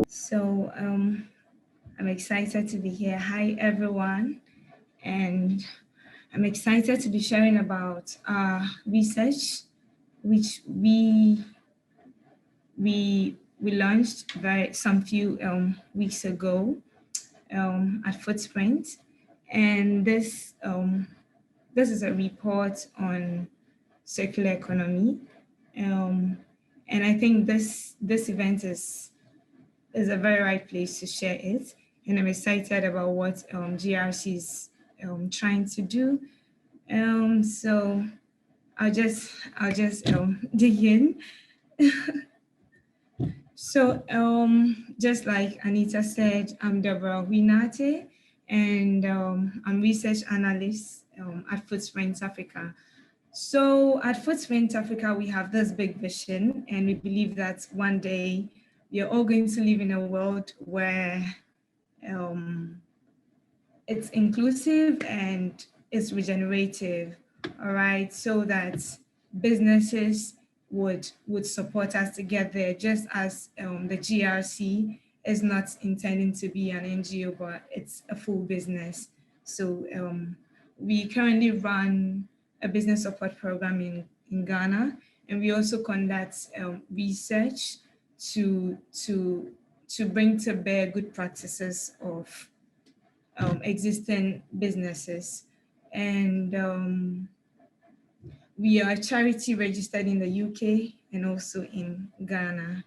So I'm excited to be here. Hi, everyone. And I'm excited to be sharing about research, which we launched some few weeks ago at Footprint. And this is a report on circular economy. Um, and I think this event is a very right place to share it. And I'm excited about what GRC is trying to do. So I'll just dig in. So just like Anita said, I'm Deborah Nartey, and I'm research analyst at Footprint Africa. So at Footprint Africa, we have this big vision, and we believe that one day we are all going to live in a world where um, it's inclusive and it's regenerative, all right, so that businesses would support us to get there, just as the GRC is not intending to be an NGO, but it's a full business. So we currently run a business support program in Ghana, and we also conduct research to to to bring to bear good practices of existing businesses. And we are a charity registered in the UK and also in Ghana.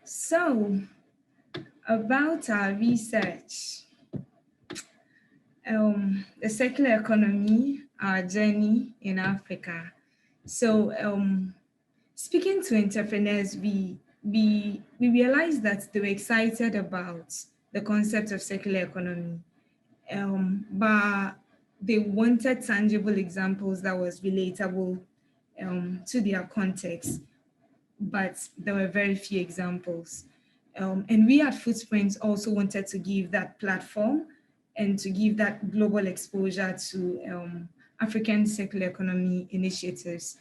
So about our research, the circular economy, our journey in Africa. So speaking to entrepreneurs, we realized that they were excited about the concept of circular economy, but they wanted tangible examples that was relatable to their context, but there were very few examples. And we at Footprints also wanted to give that platform and to give that global exposure to African circular economy initiatives.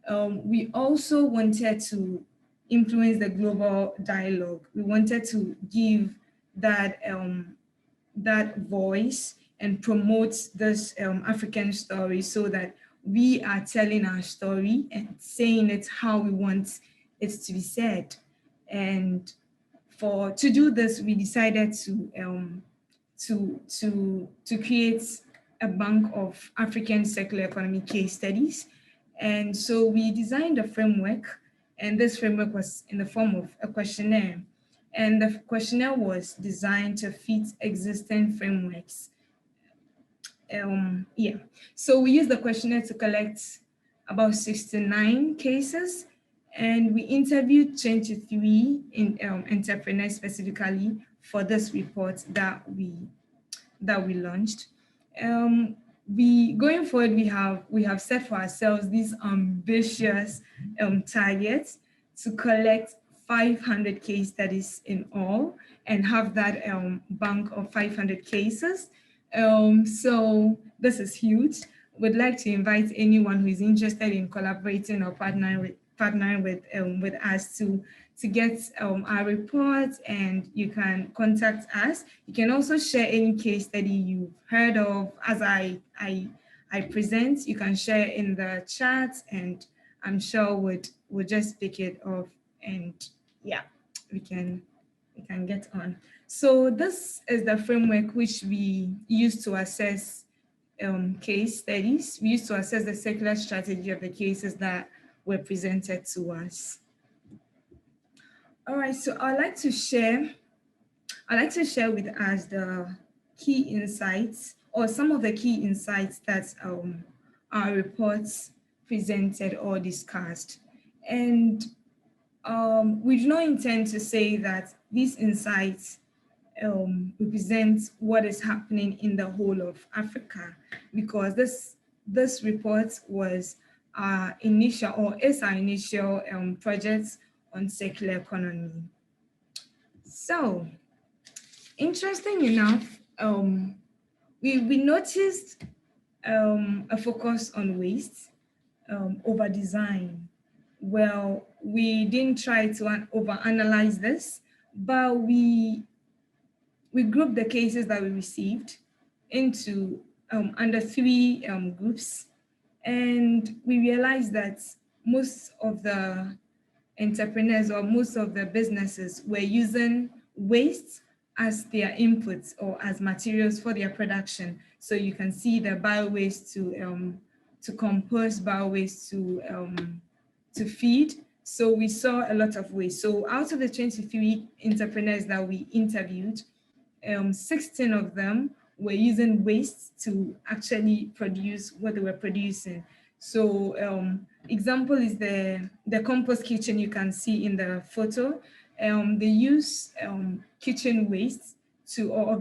We also wanted to influence the global dialogue. We wanted to give that that voice and promote this African story, so that we are telling our story and saying it how we want it to be said. And to do this, we decided to create a bank of African circular economy case studies. And so we designed a framework, and this framework was in the form of a questionnaire. And the questionnaire was designed to fit existing frameworks. Yeah, so we used the questionnaire to collect about 69 cases, and we interviewed 23 entrepreneurs specifically for this report that we launched. Going forward, we have set for ourselves these ambitious targets to collect 500 case studies in all and have that bank of 500 cases. So this is huge. Would like to invite anyone who is interested in collaborating or partnering with us to get our report, and you can contact us. You can also share any case study you've heard of as I present. You can share in the chat, and I'm sure we'll just pick it off, and yeah, we can get on. So this is the framework which we use to assess case studies. We use to assess the circular strategy of the cases that were presented to us. All right, so I'd like to share with us the key insights, or some of the key insights that our reports presented or discussed. And we do not intend to say that these insights represent what is happening in the whole of Africa, because this report was our initial, or is our initial project on circular economy. So, interesting enough, we noticed a focus on waste over design. Well, we didn't try to overanalyze this, but we grouped the cases that we received into under three groups, and we realized that most of the entrepreneurs or most of the businesses were using waste as their inputs or as materials for their production. So you can see the bio waste to compost, bio waste to feed. So we saw a lot of waste. So out of the 23 entrepreneurs that we interviewed, 16 of them were using waste to actually produce what they were producing. So example is the compost kitchen you can see in the photo. They use kitchen waste or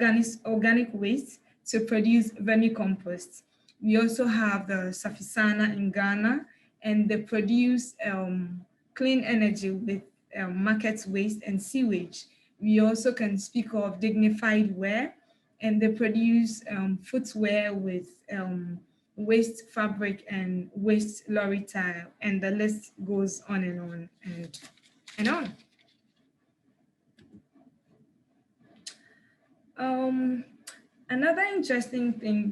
organic waste to produce vermicompost. We also have the Safisana in Ghana, and they produce clean energy with market waste and sewage. We also can speak of dignified wear, and they produce footwear with waste fabric and waste lorry tile, and the list goes on and on and on. Another interesting thing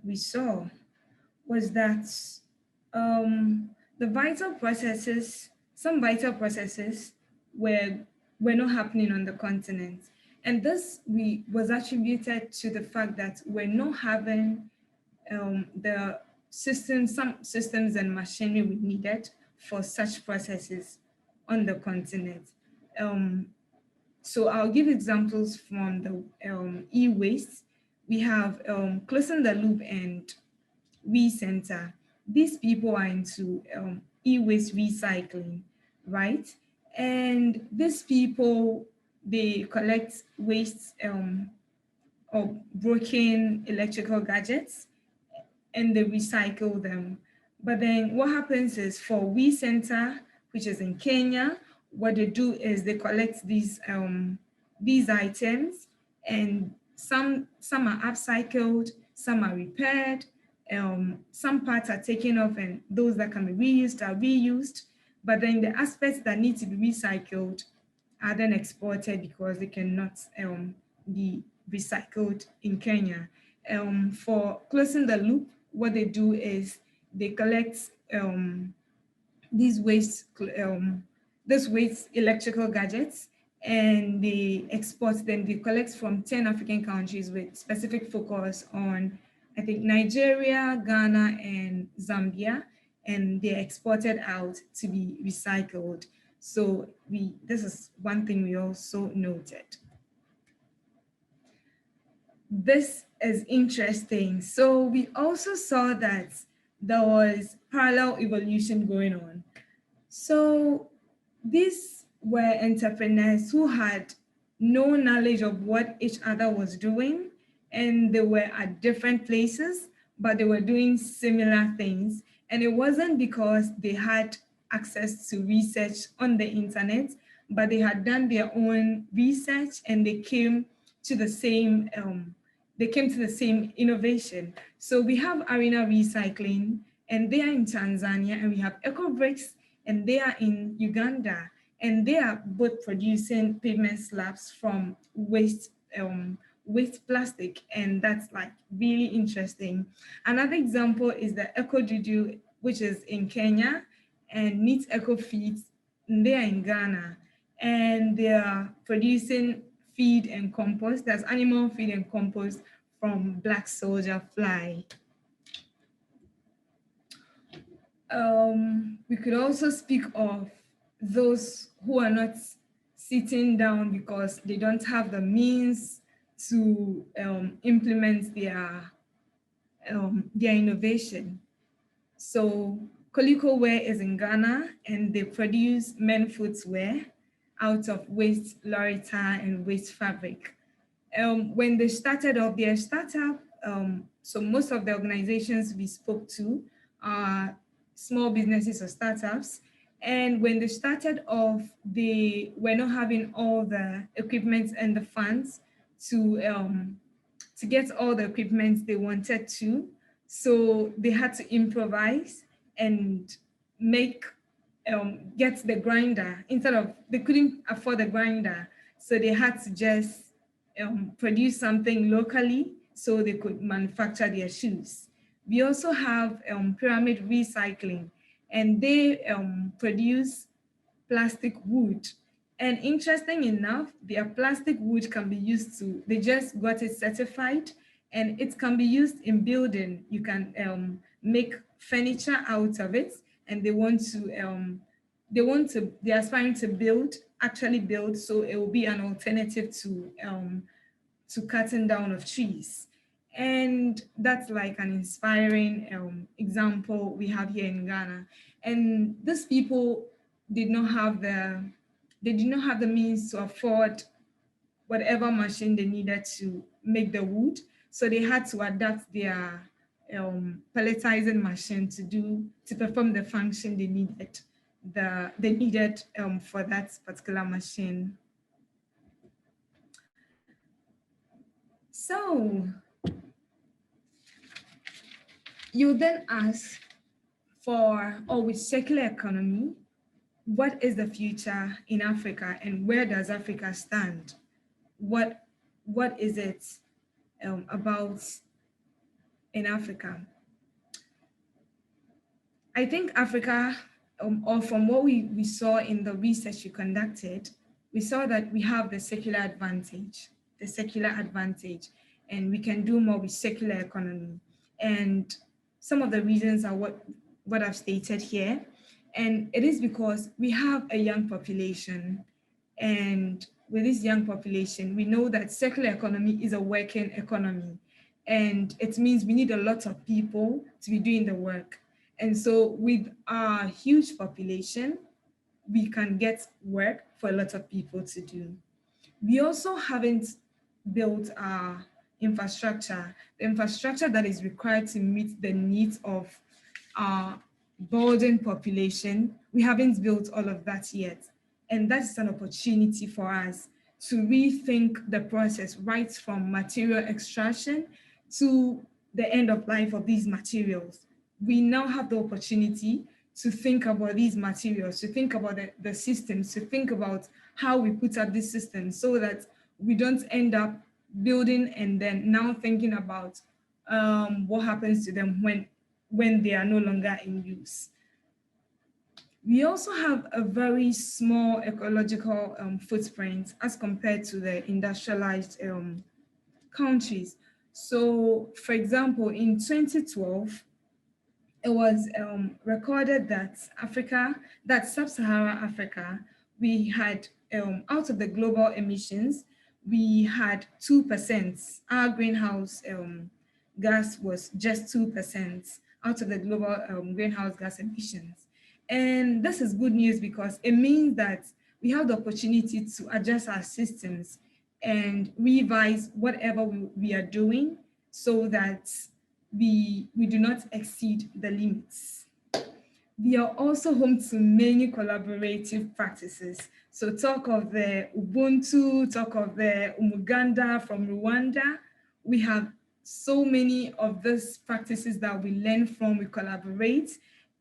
we saw was that the vital processes, some vital processes were not happening on the continent. And this was attributed to the fact that we're not having the systems, some systems and machinery we needed for such processes on the continent. So I'll give examples from the e-waste. We have Closing the Loop and We Center. These people are into e-waste recycling, right? And these people, they collect waste of broken electrical gadgets and they recycle them. But then what happens is for We Center, which is in Kenya, what they do is they collect these items, and some are upcycled, some are repaired, some parts are taken off, and those that can be reused are reused. But then the aspects that need to be recycled are then exported because they cannot be recycled in Kenya. For Closing the Loop, what they do is they collect these waste electrical gadgets, and they export them. They collect from 10 African countries with specific focus on, I think, Nigeria, Ghana, and Zambia, and they're exported out to be recycled. So this is one thing we also noted. This is interesting. So we also saw that there was parallel evolution going on. So these were entrepreneurs who had no knowledge of what each other was doing, and they were at different places, but they were doing similar things. And it wasn't because they had access to research on the internet, but they had done their own research and they came to the same innovation. So we have Arena Recycling, and they are in Tanzania, and we have EcoBricks, and they are in Uganda, and they are both producing pavement slabs from waste plastic, and that's like really interesting. Another example is the EcoDudu, which is in Kenya, and Neat Eco Feeds, and they are in Ghana, and they are producing feed and compost. There's animal feed and compost from black soldier fly. We could also speak of those who are not sitting down because they don't have the means to implement their innovation. So Koliko Wear is in Ghana, and they produce men footwear out of waste lorita and waste fabric. When they started off their startup, so most of the organizations we spoke to are small businesses or startups. And when they started off, they were not having all the equipment and the funds to get all the equipment they wanted to. So they had to improvise and make get the grinder. Instead of, they couldn't afford the grinder, so they had to just produce something locally so they could manufacture their shoes. We also have pyramid recycling, and they produce plastic wood. And interesting enough, their plastic wood can be used to, they just got it certified, and it can be used in building. You can make furniture out of it, and they're aspiring to actually build, so it will be an alternative to cutting down of trees. And that's like an inspiring example we have here in Ghana. And these people did not have the they did not have the means to afford whatever machine they needed to make the wood. So they had to adapt their pelletizing machine to perform the function they needed for that particular machine. So you then ask with circular economy, what is the future in Africa and where does Africa stand? What is it about in Africa? I think Africa, or from what we saw in the research you conducted, we saw that we have the secular advantage, and we can do more with circular economy. And some of the reasons are what I've stated here. And it is because we have a young population. And with this young population, we know that circular economy is a working economy. And it means we need a lot of people to be doing the work. And so with our huge population, we can get work for a lot of people to do. We also haven't built our infrastructure, the infrastructure that is required to meet the needs of our burdened population. We haven't built all of that yet. And that's an opportunity for us to rethink the process right from material extraction to the end of life of these materials. We now have the opportunity to think about these materials, to think about the systems, to think about how we put up this system so that we don't end up building and then now thinking about what happens to them when they are no longer in use. We also have a very small ecological footprint as compared to the industrialized countries. So, for example, in 2012, it was recorded that Sub-Saharan Africa, we had, out of the global emissions, we had 2%. Our greenhouse gas was just 2% out of the global greenhouse gas emissions. And this is good news because it means that we have the opportunity to adjust our systems and revise whatever we are doing so that we do not exceed the limits. We are also home to many collaborative practices. So talk of the Ubuntu, talk of the Umuganda from Rwanda. We have so many of these practices that we learn from, we collaborate,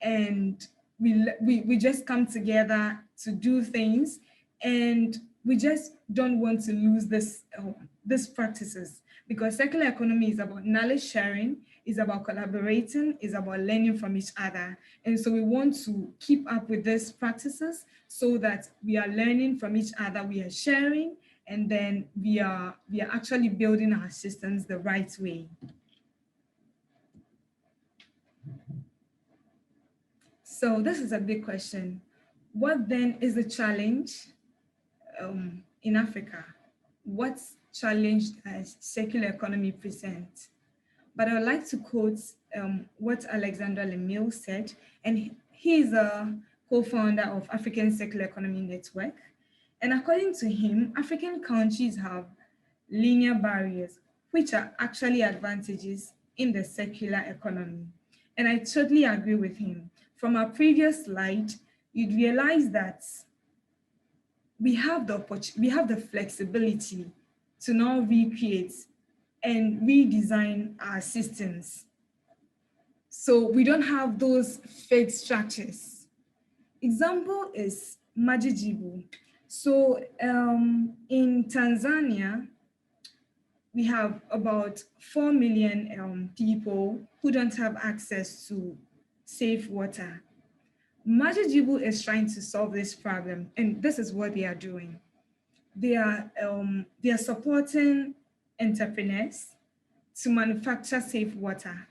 and we just come together to do things, and we just don't want to lose these practices, because circular economy is about knowledge sharing, is about collaborating, is about learning from each other. And so we want to keep up with these practices so that we are learning from each other, we are sharing, and then we are actually building our systems the right way. So this is a big question. What then is the challenge in Africa? What challenge does circular economy present? But I would like to quote what Alexander Lemille said, and he is a co-founder of African Circular Economy Network. And according to him, African countries have linear barriers, which are actually advantages in the circular economy. And I totally agree with him. From our previous slide, you'd realize that we have the flexibility to now recreate and redesign our systems. So we don't have those fixed structures. Example is Majijibu. So in Tanzania, we have about 4 million people who don't have access to safe water. Majijibu is trying to solve this problem, and this is what they are doing. They are supporting entrepreneurs to manufacture safe water,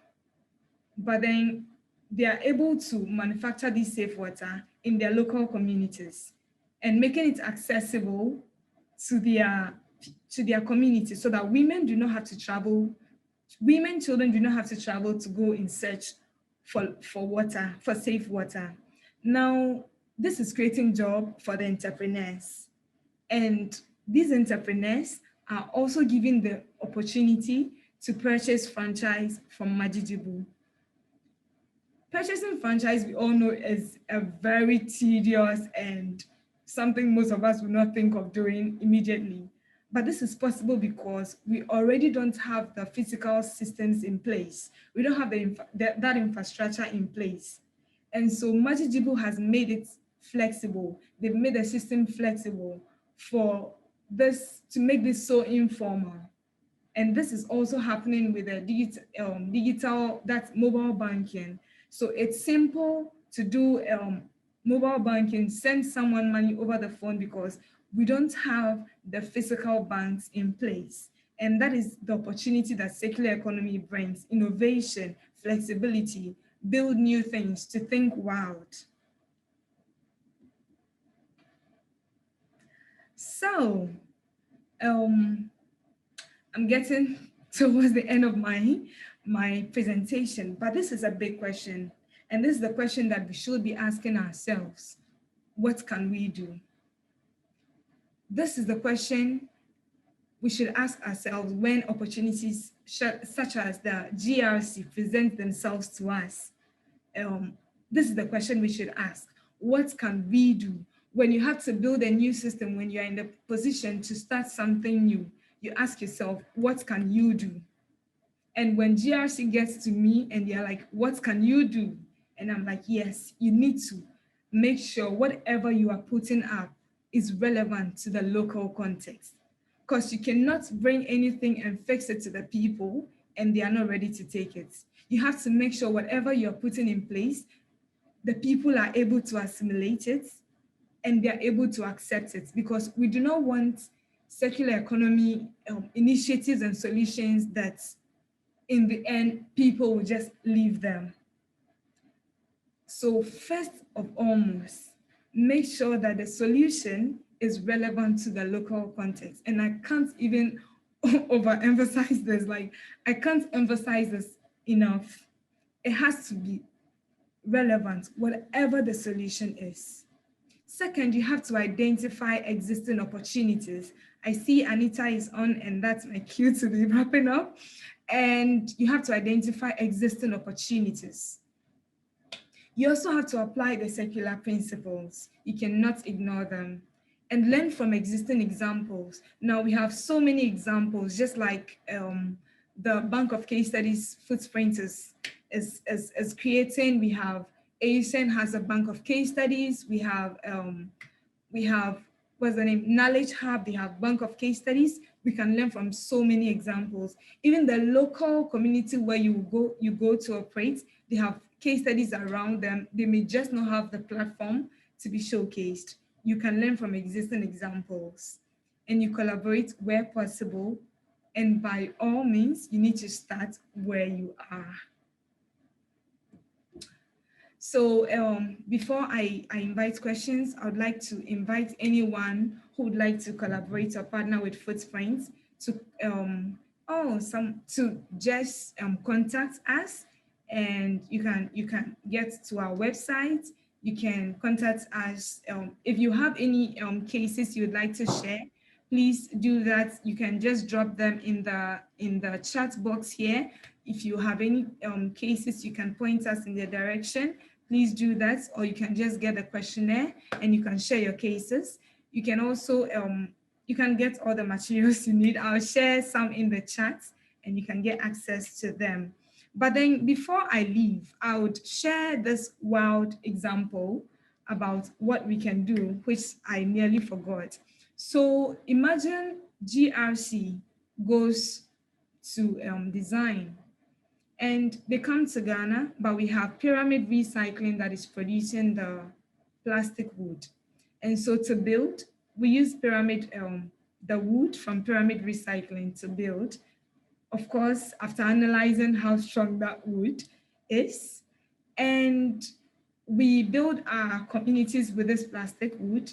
but then they are able to manufacture this safe water in their local communities and making it accessible to their community, so that women do not have to travel, women, children do not have to travel to go in search for water, for safe water. Now, this is creating job for the entrepreneurs. And these entrepreneurs are also given the opportunity to purchase franchise from Majijibu. Purchasing franchise, we all know, is a very tedious and something most of us will not think of doing immediately. But this is possible because we already don't have the physical systems in place. We don't have that infrastructure in place. And so Majijibu has made it flexible. They've made the system flexible for this, to make this so informal. And this is also happening with the digital, that's mobile banking. So it's simple to do mobile banking, send someone money over the phone, because we don't have the physical banks in place. And that is the opportunity that circular economy brings: innovation, flexibility, build new things, to think wild. So I'm getting towards the end of my presentation, but this is a big question. And this is the question that we should be asking ourselves. What can we do? This is the question we should ask ourselves when opportunities such as the GRC present themselves to us. This is the question we should ask. What can we do? When you have to build a new system, when you're in the position to start something new, you ask yourself, what can you do? And when GRC gets to me and they're like, what can you do? And I'm like, yes, you need to make sure whatever you are putting up is relevant to the local context. Because you cannot bring anything and fix it to the people and they are not ready to take it. You have to make sure whatever you're putting in place, the people are able to assimilate it and they're able to accept it, because we do not want circular economy initiatives and solutions that in the end, people will just leave them. So first of almost, make sure that the solution is relevant to the local context. And I can't even overemphasize this. Like, I can't emphasize this enough. It has to be relevant, whatever the solution is. Second, you have to identify existing opportunities. I see Anita is on, and that's my cue to be wrapping up. And you have to identify existing opportunities. You also have to apply the circular principles. You cannot ignore them. And learn from existing examples. Now we have so many examples, just like the Bank of Case Studies footprint is creating. We have ASN has a Bank of Case Studies. We have what's the name? Knowledge Hub. They have Bank of Case Studies. We can learn from so many examples. Even the local community where you go to operate, they have case studies around them. They may just not have the platform to be showcased. You can learn from existing examples, and you collaborate where possible. And by all means, you need to start where you are. So before I invite questions, I would like to invite anyone who would like to collaborate or partner with Footprints to just contact us, and you can get to our website. You can contact us if you have any cases you'd like to share. Please do that. You can just drop them in the chat box here. If you have any cases, you can point us in the direction. Please do that, or you can just get a questionnaire and you can share your cases. You can also, you can get all the materials you need. I'll share some in the chat and you can get access to them. But then before I leave, I would share this wild example about what we can do, which I nearly forgot. So imagine GRC goes to design and they come to Ghana, but we have pyramid recycling that is producing the plastic wood. And so to build, we use the wood from pyramid recycling to build. Of course, after analyzing how strong that wood is, and we build our communities with this plastic wood.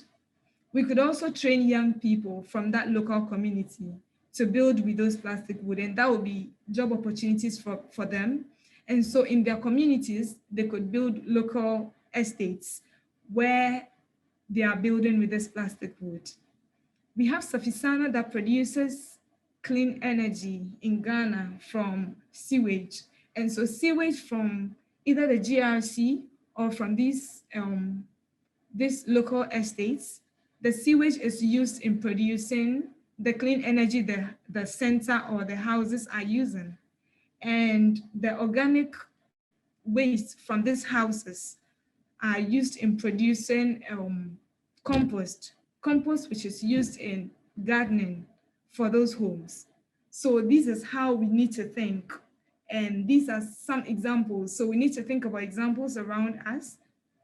We could also train young people from that local community to build with those plastic wood, and that would be job opportunities for them. And so in their communities, they could build local estates where they are building with this plastic wood. We have Safisana that produces clean energy in Ghana from sewage. And so sewage from either the GRC or from these local estates, the sewage is used in producing the clean energy the center or the houses are using. And the organic waste from these houses are used in producing compost which is used in gardening for those homes. So this is how we need to think. And these are some examples. So we need to think about examples around us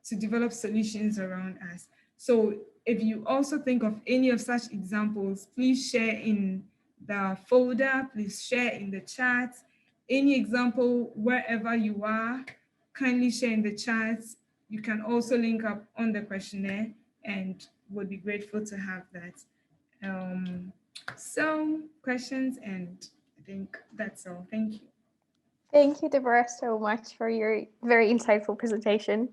to develop solutions around us. So if you also think of any of such examples, please share in the folder, please share in the chat. Any example wherever you are, kindly share in the chat. You can also link up on the questionnaire and would be grateful to have that. So questions, and I think that's all. Thank you. Thank you, Deborah, so much for your very insightful presentation.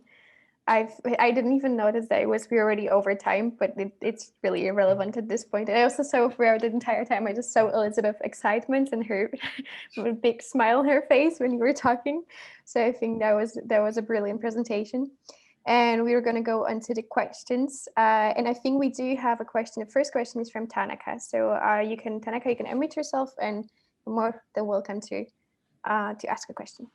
I didn't even notice that we're already over time, but it's really irrelevant at this point. I also saw throughout the entire time, I just saw Elizabeth's excitement and her big smile on her face when you were talking. So I think that was a brilliant presentation. And we were going to go on to the questions. And I think we do have a question. The first question is from Tanaka. So Tanaka, you can unmute yourself and you're more than welcome to ask a question.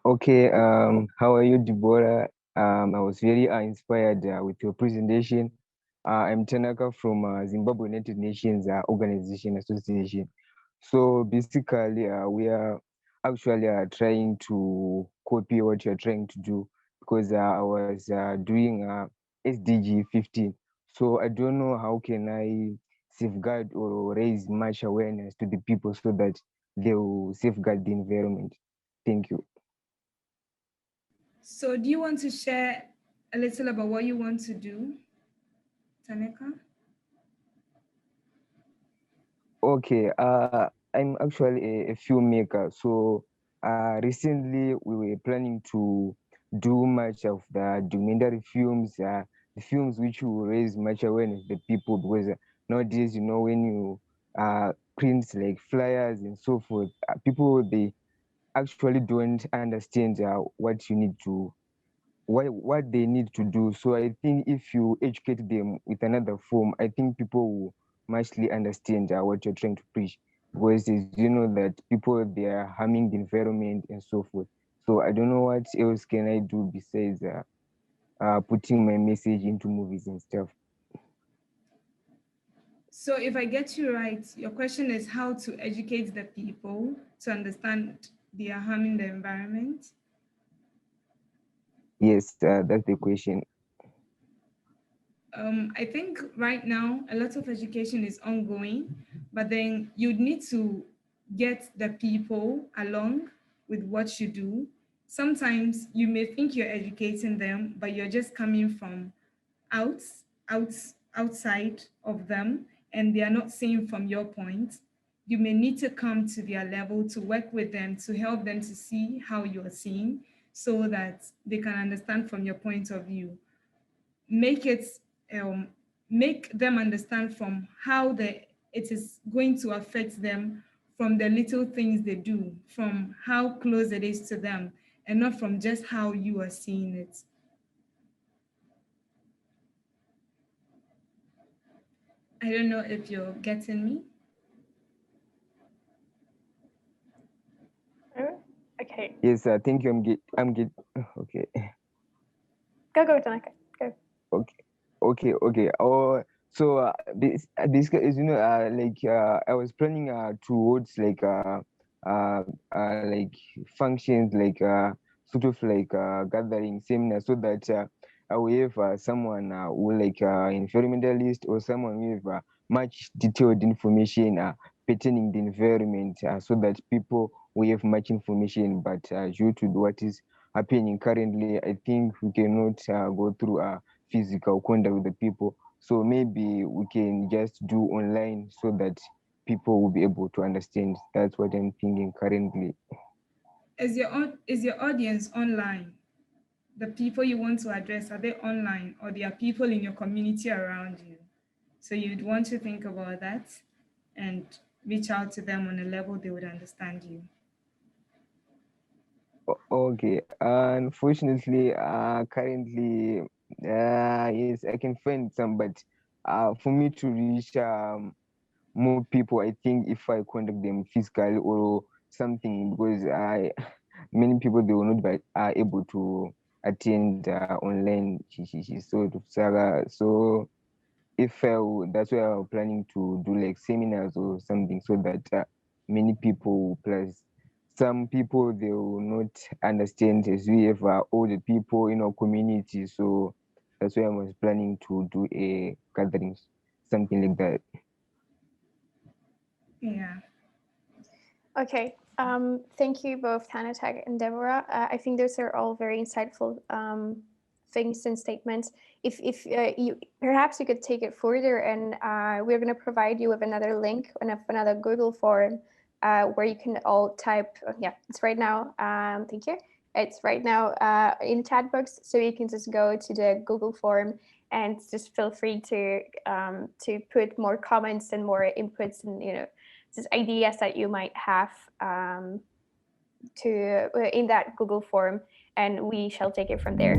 Okay, how are you, Deborah? I was very inspired with your presentation. I'm Tanaka from Zimbabwe United Nations Organization Association. So basically, we are actually trying to copy what you're trying to do because I was doing SDG 15. So I don't know how can I safeguard or raise much awareness to the people so that they will safeguard the environment. Thank you. So do you want to share a little about what you want to do, Tanaka? Okay, I'm actually a filmmaker. So recently we were planning to do much of the documentary films, the films which will raise much awareness the people because nowadays, you know, when you print like flyers and so forth, people they actually don't understand what you need to what they need to do. So I think if you educate them with another form, I think people will mostly understand what you're trying to preach. Because you know that people they are harming the environment and so forth. So I don't know what else can I do besides putting my message into movies and stuff. So if I get you right, your question is how to educate the people to understand they are harming the environment? Yes, that's the question. I think right now a lot of education is ongoing, but then you'd need to get the people along with what you do. Sometimes you may think you're educating them, but you're just coming from out, out, outside of them, and they are not seeing from your point. You may need to come to their level to work with them to help them to see how you're seeing so that they can understand from your point of view. Make it make them understand from how it is going to affect them from the little things they do, from how close it is to them, and not from just how you are seeing it. I don't know if you're getting me. Oh, okay, Yes, I think I'm get okay. go, Tanaka. Go. Okay, okay. Oh, so this is like I was planning towards like functions like sort of like gathering seminar so that we have someone who like environmentalist or someone with much detailed information pertaining the environment so that people will have much information. But due to what is happening currently, I think we cannot go through physical contact with the people. So maybe we can just do online so that people will be able to understand. That's what I'm thinking currently. Is your audience online? The people you want to address, are they online or they are people in your community around you? So you'd want to think about that and reach out to them on a level they would understand you. Okay. Unfortunately, currently, yes, I can find some, but for me to reach more people, I think if I contact them physically or something, because I many people they will not be are able to attend online sort of saga. So if that's why I'm planning to do like seminars or something so that many people plus some people they will not understand as we have all the people in our community. So that's why I was planning to do a gathering, something like that. Yeah. Okay. Thank you both, Tanatak and Deborah. I think those are all very insightful things and statements. If you perhaps you could take it further, and we're going to provide you with another link and another Google form where you can all type. Yeah, it's right now. Thank you. It's right now in chat box, so you can just go to the Google form and just feel free to put more comments and more inputs and just ideas that you might have to in that Google form, and we shall take it from there.